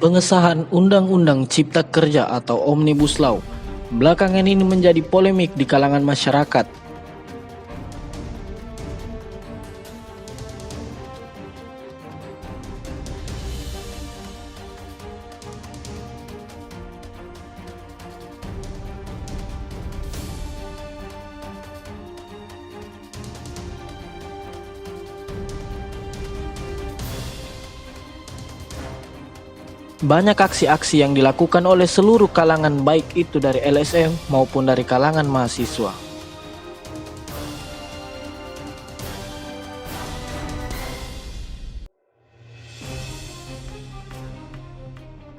Pengesahan Undang-Undang Cipta Kerja atau Omnibus Law belakangan ini menjadi polemik di kalangan masyarakat. Banyak aksi-aksi yang dilakukan oleh seluruh kalangan, baik itu dari LSM maupun dari kalangan mahasiswa.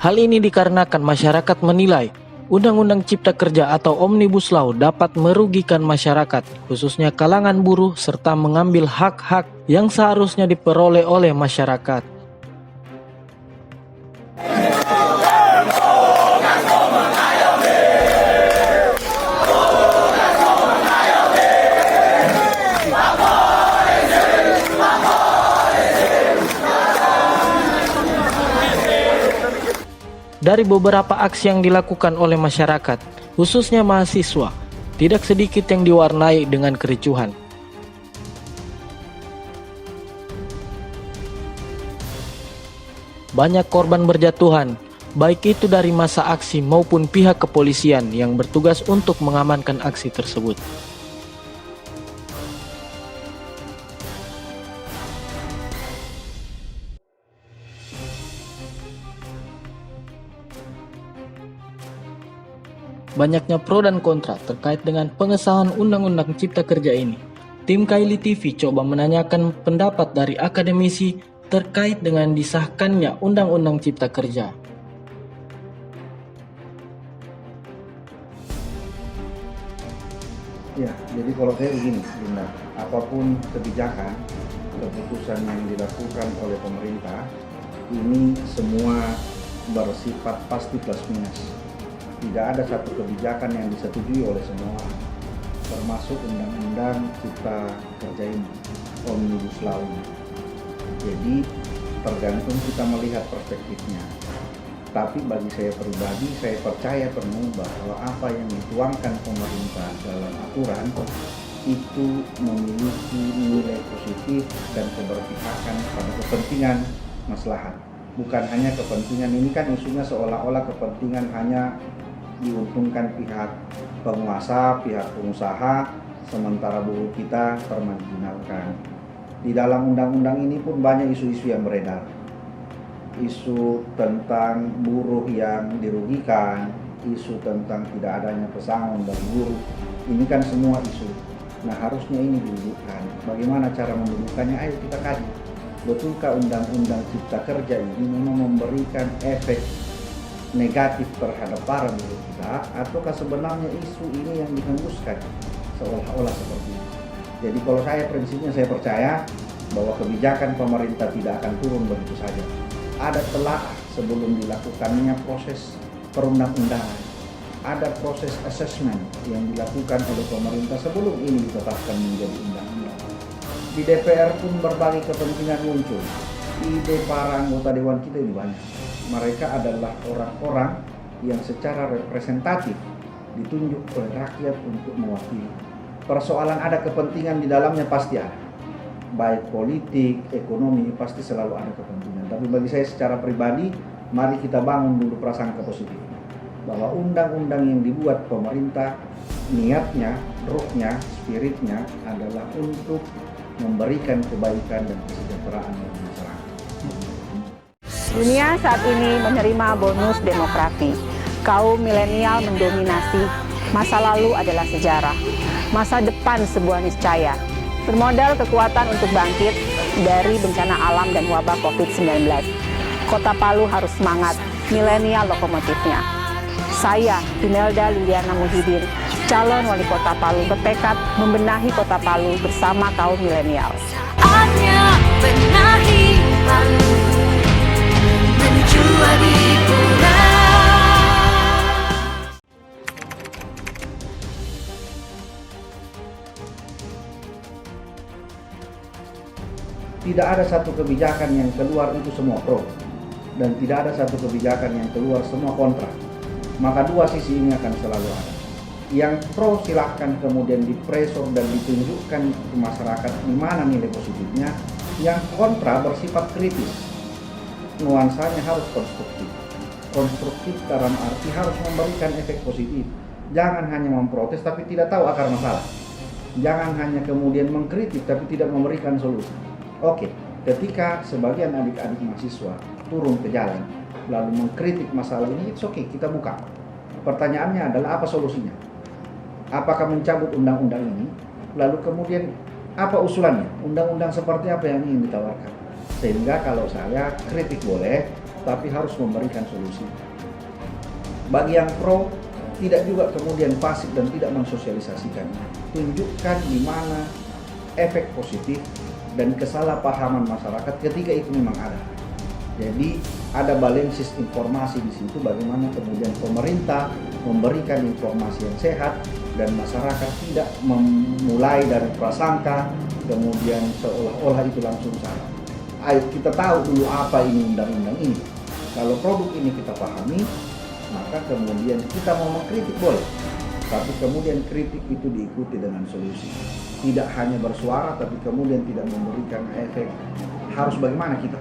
Hal ini dikarenakan masyarakat menilai Undang-Undang Cipta Kerja atau Omnibus Law dapat merugikan masyarakat, khususnya kalangan buruh, serta mengambil hak-hak yang seharusnya diperoleh oleh masyarakat. Dari beberapa aksi yang dilakukan oleh masyarakat, khususnya mahasiswa, tidak sedikit yang diwarnai dengan kericuhan. Banyak korban berjatuhan, baik itu dari massa aksi maupun pihak kepolisian yang bertugas untuk mengamankan aksi tersebut. Banyaknya pro dan kontra terkait dengan pengesahan Undang-Undang Cipta Kerja ini. Tim Kaili TV coba menanyakan pendapat dari akademisi terkait dengan disahkannya Undang-Undang Cipta Kerja. Ya, jadi kalau saya begini, Linda, apapun kebijakan, keputusan yang dilakukan oleh pemerintah, ini semua bersifat pasti plus minus. Tidak ada satu kebijakan yang disetujui oleh semua, termasuk Undang-Undang Cipta Kerja ini, Omnibus Law ini. Jadi tergantung kita melihat perspektifnya. Tapi bagi saya pribadi, saya percaya penuh bahwa apa yang dituangkan pemerintah dalam aturan itu memiliki nilai positif dan keberpihakan pada kepentingan maslahat. Bukan hanya kepentingan, ini kan isunya seolah-olah kepentingan hanya diuntungkan pihak penguasa, pihak pengusaha, sementara buruh kita termarginalkan. Di dalam undang-undang ini pun banyak isu-isu yang beredar. Isu tentang buruh yang dirugikan, isu tentang tidak adanya pesangon dari buruh. Ini kan semua isu. Nah, harusnya ini didudukkan. Bagaimana cara mendudukkannya? Ayo kita kaji. Betulkah Undang-Undang Cipta Kerja ini memang memberikan efek negatif terhadap para buruh kita, ataukah sebenarnya isu ini yang dihembuskan seolah-olah seperti itu. Jadi kalau saya prinsipnya saya percaya bahwa kebijakan pemerintah tidak akan turun begitu saja. Ada telaah sebelum dilakukannya proses perundang-undangan. Ada proses assessment yang dilakukan oleh pemerintah sebelum ini ditetapkan menjadi undang-undang. Di DPR pun berbagai kepentingan muncul. Ide para anggota dewan kita ini banyak. Mereka adalah orang-orang yang secara representatif ditunjuk oleh rakyat untuk mewakili. Persoalan ada kepentingan di dalamnya pasti ada. Baik politik, ekonomi, pasti selalu ada kepentingan. Tapi bagi saya secara pribadi, mari kita bangun dulu prasangka positif. Bahwa undang-undang yang dibuat pemerintah, niatnya, ruhnya, spiritnya adalah untuk memberikan kebaikan dan kesejahteraan bagi masyarakat. Dunia saat ini menerima bonus demografi. Kaum milenial mendominasi. Masa lalu adalah sejarah. Masa depan sebuah niscaya. Bermodal kekuatan untuk bangkit dari bencana alam dan wabah COVID-19. Kota Palu harus semangat, milenial lokomotifnya. Saya, Imelda Liliana Muhyiddin, calon wali kota Palu, bertekad membenahi kota Palu bersama kaum milenial. Saatnya benahi Palu. Tidak ada satu kebijakan yang keluar itu semua pro. dan tidak ada satu kebijakan yang keluar semua kontra, maka dua sisi ini akan selalu ada. Yang pro silahkan kemudian dipresor dan ditunjukkan ke masyarakat di mana nilai positifnya. Yang kontra bersifat kritis, nuansanya harus konstruktif. Konstruktif dalam arti harus memberikan efek positif. Jangan hanya memprotes tapi tidak tahu akar masalah. Jangan hanya kemudian mengkritik tapi tidak memberikan solusi. Oke, ketika sebagian adik-adik mahasiswa turun ke jalan lalu mengkritik masalah ini, it's okay, kita buka. Pertanyaannya adalah apa solusinya? Apakah mencabut undang-undang ini? Lalu kemudian apa usulannya? Undang-undang seperti apa yang ingin ditawarkan? Sehingga kalau saya kritik boleh, tapi harus memberikan solusi. Bagi yang pro, tidak juga kemudian pasif dan tidak mensosialisasikan. Tunjukkan di mana efek positif dan kesalahpahaman masyarakat ketika itu memang ada. Jadi ada balances informasi di situ, bagaimana kemudian pemerintah memberikan informasi yang sehat dan masyarakat tidak memulai dari prasangka kemudian seolah-olah itu langsung salah. Ayo kita tahu dulu apa ini undang-undang ini. Kalau produk ini kita pahami, maka kemudian kita mau mengkritik boleh, tapi kemudian kritik itu diikuti dengan solusi. Tidak hanya bersuara tapi kemudian tidak memberikan efek. Harus bagaimana kita?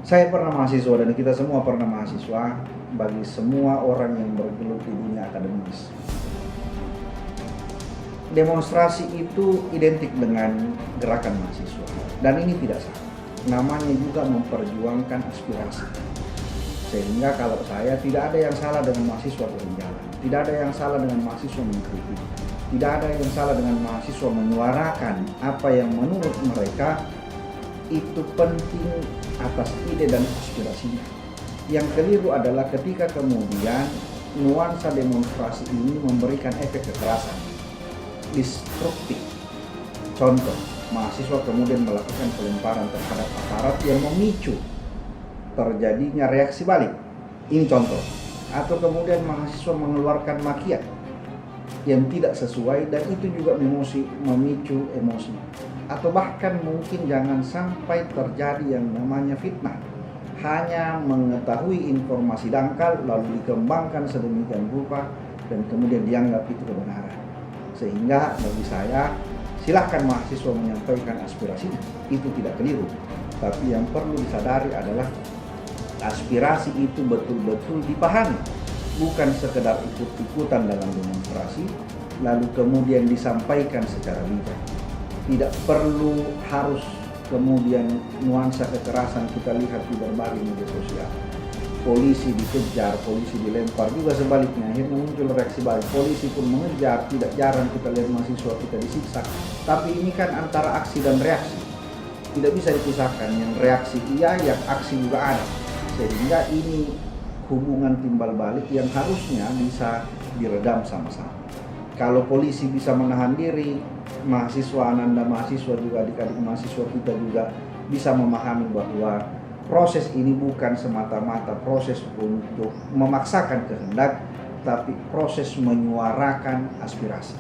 Saya pernah mahasiswa dan kita semua pernah mahasiswa. Bagi semua orang yang bergelut di dunia akademis, demonstrasi itu identik dengan gerakan mahasiswa, dan ini tidak salah. Namanya juga memperjuangkan aspirasi. Sehingga kalau saya, tidak ada yang salah dengan mahasiswa turun jalan, tidak ada yang salah dengan mahasiswa mengkritik, tidak ada yang salah dengan mahasiswa menyuarakan apa yang menurut mereka itu penting atas ide dan aspirasinya. Yang keliru adalah ketika kemudian nuansa demonstrasi ini memberikan efek kekerasan, destruktif. Contoh, mahasiswa kemudian melakukan pelemparan terhadap aparat yang memicu terjadinya reaksi balik. Ini contoh. Atau kemudian mahasiswa mengeluarkan makian yang tidak sesuai dan itu juga memicu emosi. Atau bahkan mungkin jangan sampai terjadi yang namanya fitnah. Hanya mengetahui informasi dangkal lalu dikembangkan sedemikian rupa dan kemudian dianggap itu kebenaran. Sehingga bagi saya, silahkan mahasiswa menyampaikan aspirasinya, itu tidak keliru. Tapi yang perlu disadari adalah aspirasi itu betul-betul dipahami, bukan sekedar ikut-ikutan dalam demonstrasi lalu kemudian disampaikan secara bijak. Tidak perlu harus kemudian nuansa kekerasan kita lihat di berbagai media sosial. Polisi dikejar, polisi dilempar, juga sebaliknya akhirnya muncul reaksi balik. Polisi pun mengejar, tidak jarang kita lihat mahasiswa kita disiksa. Tapi ini kan antara aksi dan reaksi, tidak bisa dipisahkan. Yang reaksi iya, yang aksi juga ada. Sehingga ini hubungan timbal balik yang harusnya bisa diredam sama-sama. Kalau polisi bisa menahan diri, mahasiswa, ananda mahasiswa juga, adik-adik mahasiswa kita juga bisa memahami bahwa proses ini bukan semata-mata proses untuk memaksakan kehendak, tapi proses menyuarakan aspirasi.